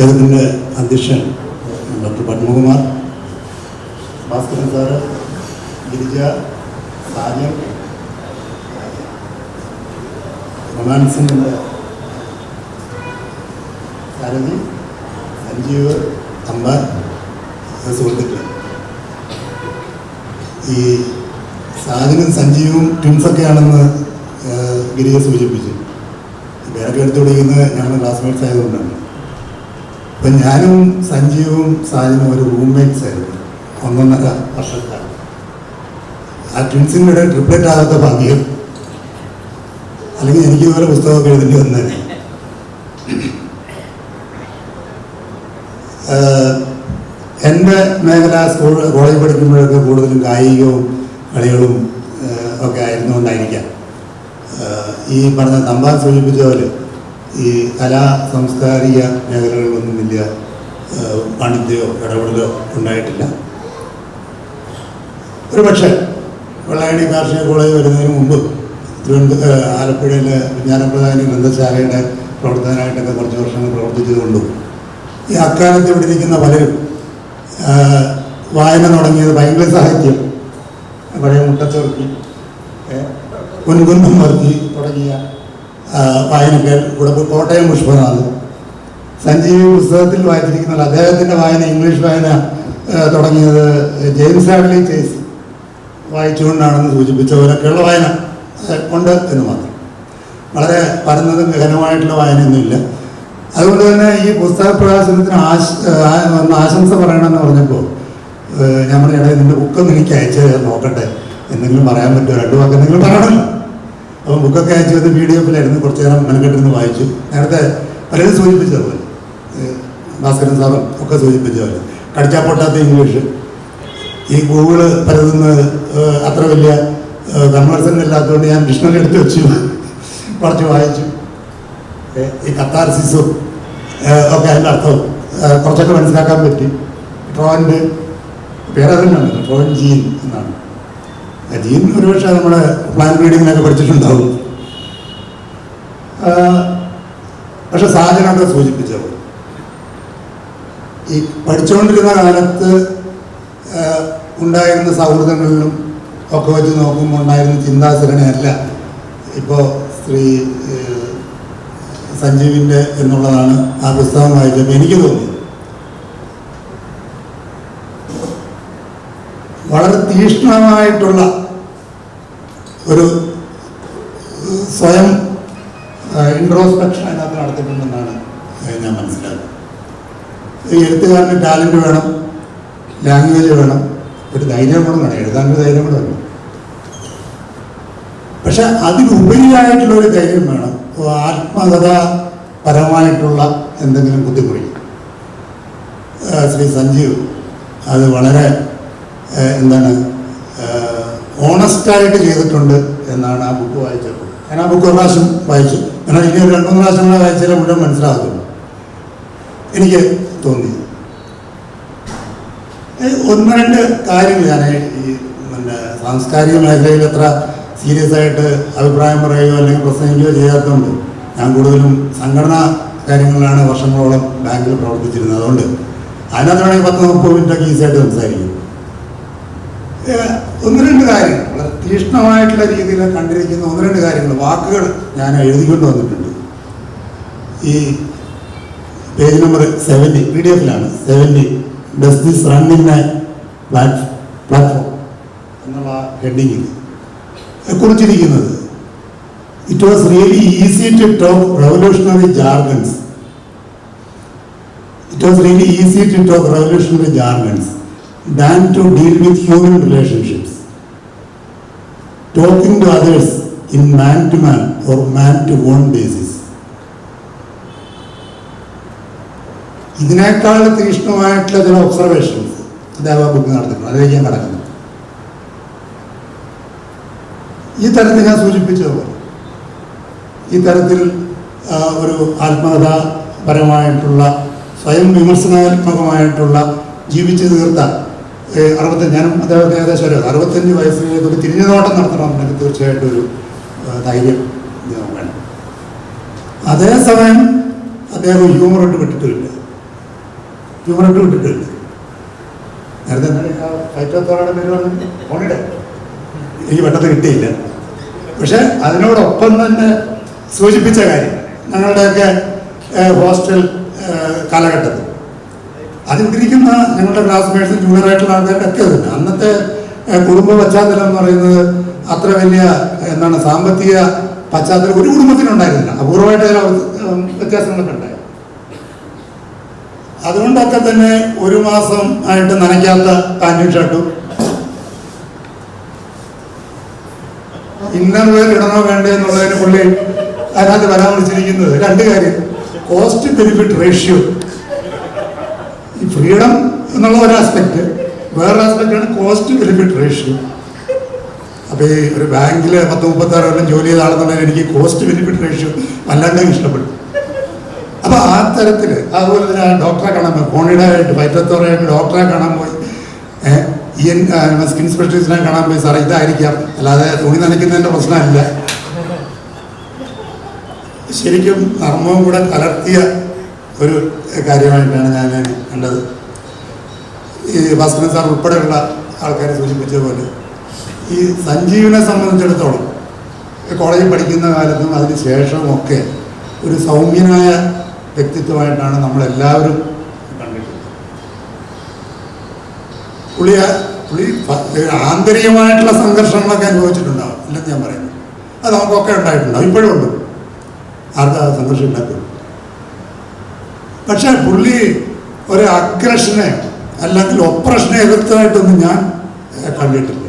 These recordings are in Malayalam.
യോഗത്തിൻ്റെ അധ്യക്ഷൻ ഡോക്ടർ പത്മകുമാർ, ഭാസ്കരൻ സാറ്, ഗിരിജ, സാജൻ, റൊമാൻസിൻ്റെ സാരഥി, സഞ്ജീവ്, അമ്പാൻ, സുഹൃത്തുക്കൾ. ഈ സാജനും സഞ്ജീവും ട്വിൻസൊക്കെയാണെന്ന് ഗിരിജ സൂചിപ്പിച്ചു. പേരൊക്കെ എടുത്തുപിടിക്കുന്നത് ഞങ്ങളുടെ ക്ലാസ്മേറ്റ്സ് ആയതുകൊണ്ടാണ്. അപ്പം ഞാനും സഞ്ജീവും സാജനും ഒരു റൂംമേറ്റ്സ് ആയിരുന്നു 1.5 വർഷക്കാലം. ആ ട്വിൻസിൻ്റെ ട്രിപ്ലറ്റ് ആകാത്ത ഭാഗ്യം, അല്ലെങ്കിൽ എനിക്ക് ഇതുപോലെ പുസ്തകമൊക്കെ എഴുതേണ്ടി വന്നേനെ. എൻ്റെ മേഖല കോളേജ് പഠിക്കുമ്പോഴൊക്കെ കൂടുതലും കായികവും കളികളും ഒക്കെ ആയിരുന്നുകൊണ്ടായിരിക്കാം ഈ പറഞ്ഞ തമ്പാൻ സൂചിപ്പിച്ച പോലെ ഈ കലാ സാംസ്കാരിക മേഖലകളിലൊന്നും വലിയ വാണിജ്യമോ ഇടപെടലോ ഉണ്ടായിട്ടില്ല. ഒരു പക്ഷേ വെള്ളായണി കാർഷിക കോളേജ് വരുന്നതിന് മുമ്പ് ആലപ്പുഴയിലെ വിജ്ഞാനപ്രധാന ഗ്രന്ഥശാലയുടെ പ്രവർത്തകനായിട്ടൊക്കെ കുറച്ച് വർഷങ്ങൾ പ്രവർത്തിച്ചതുകൊണ്ടും ഈ അക്കാലത്ത് ഇവിടെ ഇരിക്കുന്ന പലരും വായന തുടങ്ങിയത് ബൈബിൾ സാഹിത്യം, പഴയ മുട്ടച്ചോർക്കി, പൊൻകുന്നം വർക്കി തുടങ്ങിയ വായനക്കാർ ഇവിടെ കോട്ടയം പുഷ്പനാഥ്, സഞ്ജീവി പുസ്തകത്തിൽ വായിച്ചിരിക്കുന്നത് അദ്ദേഹത്തിൻ്റെ വായന, ഇംഗ്ലീഷ് വായന തുടങ്ങിയത് ജെയിംസ് ഹാഡ്ലി ചേസ് വായിച്ചുകൊണ്ടാണെന്ന് സൂചിപ്പിച്ച പോലൊക്കെയുള്ള വായന ഉണ്ട് എന്ന് മാത്രം. വളരെ പരന്നതും ഗഹനമായിട്ടുള്ള വായനയൊന്നുമില്ല. അതുകൊണ്ട് തന്നെ ഈ പുസ്തക പ്രകാശനത്തിന് ആശംസ പറയണമെന്ന് പറഞ്ഞപ്പോൾ ഞാൻ പറഞ്ഞ ഇടയിൽ നിൻ്റെ ബുക്കൊന്നും എനിക്ക് അയച്ചു നോക്കട്ടെ, എന്തെങ്കിലും പറയാൻ പറ്റുമോ, 2 വാക്ക് എന്തെങ്കിലും പറയണമല്ലോ. അപ്പം ബുക്കൊക്കെ അയച്ചു വന്ന് PDF-ലായിരുന്നു, കുറച്ച് നേരം മെനക്കെട്ടിരുന്ന് വായിച്ചു. നേരത്തെ പലരും സൂചിപ്പിച്ചതുപോലെ, ഭാസ്കരൻ സാറും ഒക്കെ സൂചിപ്പിച്ച പോലെ കടിച്ചാൽ പൊട്ടാത്ത ഇംഗ്ലീഷ്, ഈ ഗൂഗിള് പലതുന്നത് അത്ര വലിയ കൺവേഴ്സൺ ഇല്ലാത്തതുകൊണ്ട് ഞാൻ ഡിക്ഷണറി എടുത്ത് വെച്ചു, കുറച്ച് വായിച്ചു. ഈ കത്താർസിസും ഒക്കെ അതിൻ്റെ അർത്ഥവും കുറച്ചൊക്കെ മനസ്സിലാക്കാൻ പറ്റി. ട്രോയിൻ്റെ പേരതന്നെയാണ്, ട്രോയിൻ ജീൻ എന്നാണ്. ജീൻ ഒരുപക്ഷെ നമ്മുടെ പ്ലാൻ റീഡിങ്ങിനൊക്കെ പഠിച്ചിട്ടുണ്ടാവും. പക്ഷെ സാജനൊക്കെ സൂചിപ്പിച്ചത് ഈ പഠിച്ചുകൊണ്ടിരുന്ന കാലത്ത് ഉണ്ടായിരുന്ന സൗഹൃദങ്ങളിലും ഒക്കെ വെച്ച് നോക്കുമ്പോൾ ഉണ്ടായിരുന്ന ചിന്താസരണയല്ല ഇപ്പോൾ ശ്രീ സഞ്ജീവിൻ്റെ എന്നുള്ളതാണ് ആ പുസ്തകം വായിച്ചപ്പോൾ എനിക്ക് തോന്നിയത്. വളരെ തീക്ഷ്ണമായിട്ടുള്ള ഒരു സ്വയം ഇൻട്രോസ്പെക്ഷൻ അതിനകത്ത് നടത്തിയിട്ടുണ്ടെന്നാണ് ഞാൻ മനസ്സിലാക്കുന്നത്. ഈ എഴുത്തുകാരന് ടാലൻറ്റ് വേണം, ലാംഗ്വേജ് വേണം, ഒരു ധൈര്യം കൂടെ വേണം, എഴുതാനൊരു ധൈര്യം കൂടെ വേണം. പക്ഷെ അതിനുപരിയായിട്ടുള്ളൊരു ധൈര്യം വേണം, ആത്മകഥാപരമായിട്ടുള്ള എന്തെങ്കിലും ബുദ്ധിമുട്ടി. ശ്രീ സഞ്ജീവ് അത് വളരെ എന്താണ് ഓണസ്റ്റായിട്ട് ചെയ്തിട്ടുണ്ട് എന്നാണ് ആ ബുക്ക് വായിച്ചത്. ഞാൻ ആ ബുക്ക് 1 പ്രാവശ്യം വായിച്ചു. എന്നാൽ ഇനി 2-3 പ്രാവശ്യം കൂടെ വായിച്ചാലേ മുഴുവൻ മനസ്സിലാകത്തുള്ളൂ എനിക്ക് തോന്നി. 1-2 കാര്യങ്ങൾ ഞാൻ ഈ സാംസ്കാരിക മേഖലയിൽ എത്ര സീരിയസ് ആയിട്ട് അഭിപ്രായം പറയുകയോ അല്ലെങ്കിൽ പ്രസംഗിക്കുകയോ ചെയ്യാത്തതുകൊണ്ട് ഞാൻ കൂടുതലും സംഘടനാ കാര്യങ്ങളിലാണ് വർഷങ്ങളോളം ബാങ്കിൽ പ്രവർത്തിച്ചിരുന്നത്. അതുകൊണ്ട് അതിനകത്ത് വേണമെങ്കിൽ 10-30 മിനിറ്റൊക്കെ ഈസിയായിട്ട് സംസാരിക്കും. 1-2 കാര്യങ്ങൾ വളരെ തീക്ഷ്ണമായിട്ടുള്ള രീതിയിൽ കണ്ടിരിക്കുന്ന 1-2 കാര്യങ്ങൾ, വാക്കുകൾ ഞാൻ എഴുതിക്കൊണ്ട് വന്നിട്ടുണ്ട്. ഈ പേജ് നമ്പർ 70 PDF-ലാണ് 70 does this run in a platform എന്നുള്ള ഹെഡിങ്ങിൽ കുറിച്ചിരിക്കുന്നത് it was really easy to talk revolutionary jargons. It was really easy to talk revolutionary jargons than to deal with human relationships. Talking to others in man-to-man or man-to-one basis. ഇതിനേക്കാൾ തീക്ഷ്ണമായിട്ടുള്ള ചില ഒബ്സർവേഷൻസ് അദ്ദേഹം ബുക്ക് നടത്തിയിട്ടുണ്ട്. അതിലേക്ക് ഞാൻ കടക്കുന്നു. ഈ തരത്തിൽ ഞാൻ സൂചിപ്പിച്ചതുപോലെ ഈ തരത്തിൽ ഒരു ആത്മകഥാപരമായിട്ടുള്ള സ്വയം വിമർശനാത്മകമായിട്ടുള്ള ജീവിച്ചു തീർത്ത 65, ഞാനും അദ്ദേഹത്തെ ഏകദേശം ഒരു 65 വയസ്സിലേക്ക് ഒരു തിരിഞ്ഞുനോട്ടം നടത്തണമെന്നുണ്ടെങ്കിൽ തീർച്ചയായിട്ടും ഒരു ധൈര്യം വേണം. അതേസമയം അദ്ദേഹം ഹ്യൂമർ ഇട്ട് വിട്ടിട്ടില്ല. ട്യൂമറിട്ട് വിട്ടിട്ടുണ്ട്. നേരത്തെ ഫൈറ്റോത്തോറയുടെ പേര് പറഞ്ഞു ഫോണിടെ എനിക്ക് പെട്ടെന്ന് കിട്ടിയില്ല. പക്ഷെ അതിനോടൊപ്പം തന്നെ സൂചിപ്പിച്ച കാര്യം ഞങ്ങളുടെയൊക്കെ ഹോസ്റ്റൽ കാലഘട്ടത്തിൽ അതിരിക്കുന്ന ഞങ്ങളുടെ ക്ലാസ്മേറ്റ്സും ജൂനിയറായിട്ടുള്ള ആൾക്കാരൊക്കെ തന്നെ അന്നത്തെ കുടുംബ പശ്ചാത്തലം എന്ന് പറയുന്നത് അത്ര വലിയ എന്താണ് സാമ്പത്തിക പശ്ചാത്തലം ഒരു കുടുംബത്തിനുണ്ടായിരുന്നില്ല. അപൂർവമായിട്ട് ചില വ്യത്യാസങ്ങളൊക്കെ ഉണ്ടായി. അതുകൊണ്ടൊക്കെ തന്നെ ഒരു മാസം ആയിട്ട് നനയ്ക്കാത്ത പാൻറ്റും ഷർട്ടും ഇന്നർ വെയർ ഇടണോ വേണ്ടേ എന്നുള്ളതിന് പുള്ളി അതിനകത്ത് പരാമർശിച്ചിരിക്കുന്നത് രണ്ട് കാര്യം: കോസ്റ്റ് ബെനിഫിറ്റ് റേഷ്യോ. ഈ ഫ്രീഡം എന്നുള്ള ഒരു ആസ്പെക്ട്, വേറൊരു ആസ്പെക്റ്റാണ് കോസ്റ്റ് ബെനിഫിറ്റ് റേഷ്യോ. അപ്പോൾ ഈ ഒരു ബാങ്കിൽ 10-36 കൊല്ലം ജോലി ചെയ്ത ആളെന്നുള്ളത് എനിക്ക് കോസ്റ്റ് ബെനിഫിറ്റ് റേഷ്യോ വല്ലാണ്ട് ഇഷ്ടപ്പെട്ടു. അപ്പോൾ ആ തരത്തിൽ അതുപോലെ തന്നെ ഡോക്ടറെ കാണാൻ പോയി, കോണിഡായിട്ട് ഫൈറ്റത്തോറായിട്ട് ഡോക്ടറെ കാണാൻ പോയി, സ്കിൻ സ്പെഷ്യലിസ്റ്റിനെ കാണാൻ പോയി. സാറേ ഇതായിരിക്കാം, അല്ലാതെ തുണി നനയ്ക്കുന്നതിൻ്റെ പ്രശ്നമല്ല. ശരിക്കും നർമ്മവും കൂടെ കലർത്തിയ ഒരു കാര്യമായിട്ടാണ് ഞാൻ കണ്ടത്. ഈ ഭാസ്കരൻ സാർ ഉൾപ്പെടെയുള്ള ആൾക്കാരെ സൂചിപ്പിച്ചതുപോലെ ഈ സഞ്ജീവിനെ സംബന്ധിച്ചിടത്തോളം കോളേജിൽ പഠിക്കുന്ന കാലത്തും അതിന് ശേഷവും ഒക്കെ ഒരു സൗമ്യനായ വ്യക്തിത്വമായിട്ടാണ് നമ്മളെല്ലാവരും കണ്ടിട്ടുള്ളത്. പുള്ളി ആന്തരികമായിട്ടുള്ള സംഘർഷങ്ങളൊക്കെ അനുഭവിച്ചിട്ടുണ്ടാവും, ഇല്ലെന്ന് ഞാൻ പറയുന്നു. അത് നമുക്കൊക്കെ ഉണ്ടായിട്ടുണ്ടാവും, ഇപ്പോഴും ഉണ്ട്. ആർക്കാ സംഘർഷം ഉണ്ടാക്കും. പക്ഷെ പുള്ളി ഒരു അഗ്രഷനെ അല്ലെങ്കിൽ ഒപ്രഷനെ എതിർത്തതായിട്ടൊന്നും ഞാൻ കണ്ടിട്ടില്ല.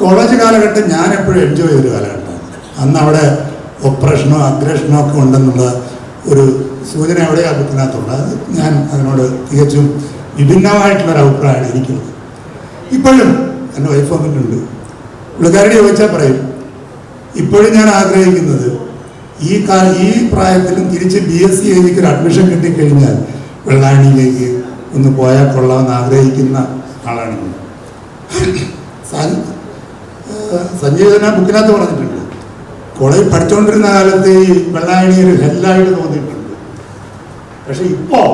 കോളേജ് കാലഘട്ടം ഞാൻ എപ്പോഴും എൻജോയ് ചെയ്തൊരു കാലഘട്ടമാണ്. അന്ന് അവിടെ ഒപ്രഷനോ അഗ്രഷനോ ഒക്കെ ഉണ്ടെന്നുള്ള ഒരു സൂചന എവിടെയാണ് ബുക്കിനകത്തുള്ളത്. അത് ഞാൻ അതിനോട് തികച്ചും വിഭിന്നമായിട്ടുള്ളൊരു അഭിപ്രായമാണ് എനിക്കുള്ളത്. ഇപ്പോഴും എൻ്റെ വൈഫ് വന്നിട്ടുണ്ട്, പുള്ളിക്കാരോട് ചോദിച്ചാൽ പറയും, ഇപ്പോഴും ഞാൻ ആഗ്രഹിക്കുന്നത് ഈ പ്രായത്തിലും തിരിച്ച് BSc എനിക്ക് ഒരു അഡ്മിഷൻ കിട്ടിക്കഴിഞ്ഞാൽ വെള്ളായണിയിലേക്ക് ഒന്ന് പോയാൽ കൊള്ളാമെന്ന് ആഗ്രഹിക്കുന്ന ആളാണ്. സഞ്ജീവന ബുക്കിനകത്ത് പറഞ്ഞിട്ടുണ്ട്, കോളേജിൽ പഠിച്ചുകൊണ്ടിരുന്ന കാലത്ത് ഈ വെള്ളായണി ഒരു ഹെല്ലായിട്ട് തോന്നിയിട്ടുണ്ട്. പക്ഷെ ഇപ്പോൾ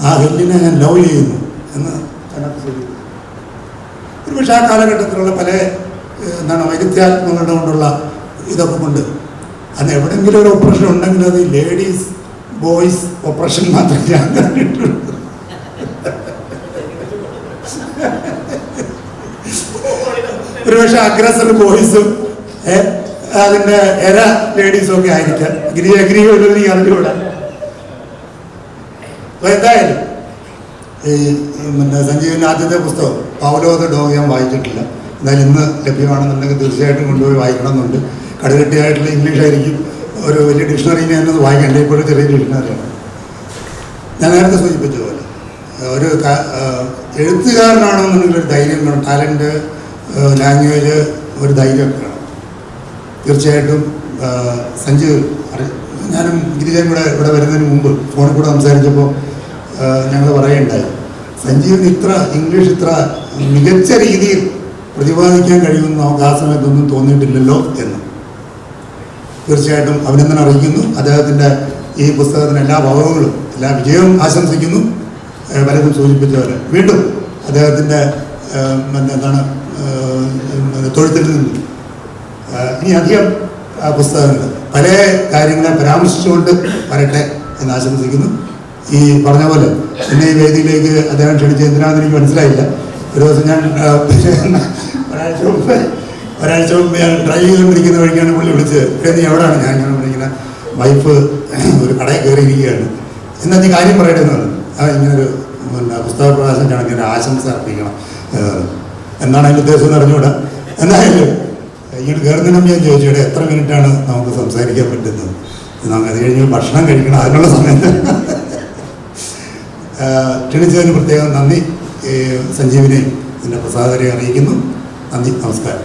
ആ ഹെല്ലിനെ ഞാൻ ലവ് ചെയ്യുന്നു എന്ന് അതിനകത്ത് ശ്രദ്ധിക്കുന്നു. ഒരു പക്ഷേ ആ കാലഘട്ടത്തിലുള്ള പല വൈരുദ്ധ്യാത്മകളുടെ കൊണ്ടുള്ള ഇതൊക്കെ കൊണ്ട് അന്ന് എവിടെയെങ്കിലും ഒരു ഓപ്പറേഷൻ ഉണ്ടെങ്കിൽ അത് ലേഡീസ് ബോയ്സ് ഓപ്പറേഷൻ മാത്രമേ ഞാൻ കണ്ടിട്ടുള്ളൂ. ഒരു പക്ഷേ അഗ്രസർ ബോയ്സും അതിൻ്റെ എര ലേഡീസും ഒക്കെ ആയിരിക്കാം. അഗ്രിയോ ഇല്ലെന്ന് അറിഞ്ഞുകൂടാ. അപ്പോൾ എന്തായാലും ഈ സഞ്ജീവിൻ്റെ ആദ്യത്തെ പുസ്തകം പൗലോ ദ ഡോഗ് ഞാൻ വായിച്ചിട്ടില്ല. എന്തായാലും ഇന്ന് ലഭ്യമാണെന്നുണ്ടെങ്കിൽ തീർച്ചയായിട്ടും കൊണ്ടുപോയി വായിക്കണമെന്നുണ്ട്. കടുകട്ടിയായിട്ടുള്ള ഇംഗ്ലീഷ് ആയിരിക്കും, ഒരു വലിയ ഡിക്ഷണറിനെ തന്നെ വായിക്കേണ്ട. ഇപ്പോഴും ചെറിയ ഡിക്ഷണറിയാണ്. ഞാൻ നേരത്തെ സൂചിപ്പിച്ചതുപോലെ ഒരു എഴുത്തുകാരനാണെന്നുണ്ടെങ്കിൽ ഒരു ധൈര്യം വേണം, ടാലൻറ്റ്, ലാംഗ്വേജ്, ഒരു ധൈര്യമൊക്കെ വേണം. തീർച്ചയായിട്ടും സഞ്ജീവ്, ഞാനും ഗിരിജയും കൂടെ ഇവിടെ വരുന്നതിന് മുമ്പ് ഫോണിൽ കൂടെ സംസാരിച്ചപ്പോൾ ഞങ്ങൾ പറയുകയുണ്ടായി, സഞ്ജീവിന് ഇംഗ്ലീഷ് ഇത്ര മികച്ച രീതിയിൽ പ്രതിപാദിക്കാൻ കഴിയുമെന്ന് നമുക്ക് ആ സമയത്തൊന്നും തോന്നിയിട്ടില്ലല്ലോ എന്ന്. തീർച്ചയായിട്ടും അഭിനന്ദനം അറിയിക്കുന്നു. അദ്ദേഹത്തിൻ്റെ ഈ പുസ്തകത്തിന് എല്ലാ ഭാവങ്ങളും എല്ലാ വിജയവും ആശംസിക്കുന്നു. പലതും സൂചിപ്പിച്ചവരെ വീണ്ടും അദ്ദേഹത്തിൻ്റെ തൊഴുത്തിൽ നിന്നും ഇനി അധികം പുസ്തകങ്ങൾ പല കാര്യങ്ങളെ പരാമർശിച്ചുകൊണ്ട് വരട്ടെ എന്ന് ആശംസിക്കുന്നു. ഈ പറഞ്ഞ പോലെ എന്നെ ഈ വേദിയിലേക്ക് അദ്ദേഹം ക്ഷണിച്ച് എന്തിനാണെന്ന് എനിക്ക് മനസ്സിലായില്ല. ഒരു ദിവസം ഞാൻ ഒരാഴ്ച മുമ്പ് ഞാൻ ഡ്രൈവ് ചെയ്തുകൊണ്ടിരിക്കുന്ന വഴിക്കാണ് പുള്ളി വിളിച്ചത്, നീ എവിടെയാണ്? ഞാൻ ഇങ്ങനെ വിളിക്കുന്ന വൈഫ് ഒരു കടയിൽ കയറിയിരിക്കുകയാണ്, എന്നാൽ നീ കാര്യം പറയട്ടെന്ന് പറഞ്ഞു. ഇങ്ങനൊരു പുസ്തക പ്രകാശനം ചടങ്ങിന് ആശംസ അർപ്പിക്കണം എന്നാണ് അതിൻ്റെ ഉദ്ദേശം എന്ന് അറിഞ്ഞുകൂടാ. എന്തായാലും ഇങ്ങോട്ട് കയറുന്നതിനും ഞാൻ ചോദിച്ചോടെ എത്ര മിനിറ്റാണ് നമുക്ക് സംസാരിക്കാൻ പറ്റുന്നത്? നമുക്ക് അത് കഴിഞ്ഞ് ഭക്ഷണം കഴിക്കണം, അതിനുള്ള സമയം ക്ഷണിച്ചതിന് പ്രത്യേകം നന്ദി. സഞ്ജീവിനെയും ഇതിൻ്റെ പ്രസാദരെ അറിയിക്കുന്നു. നന്ദി, നമസ്കാരം.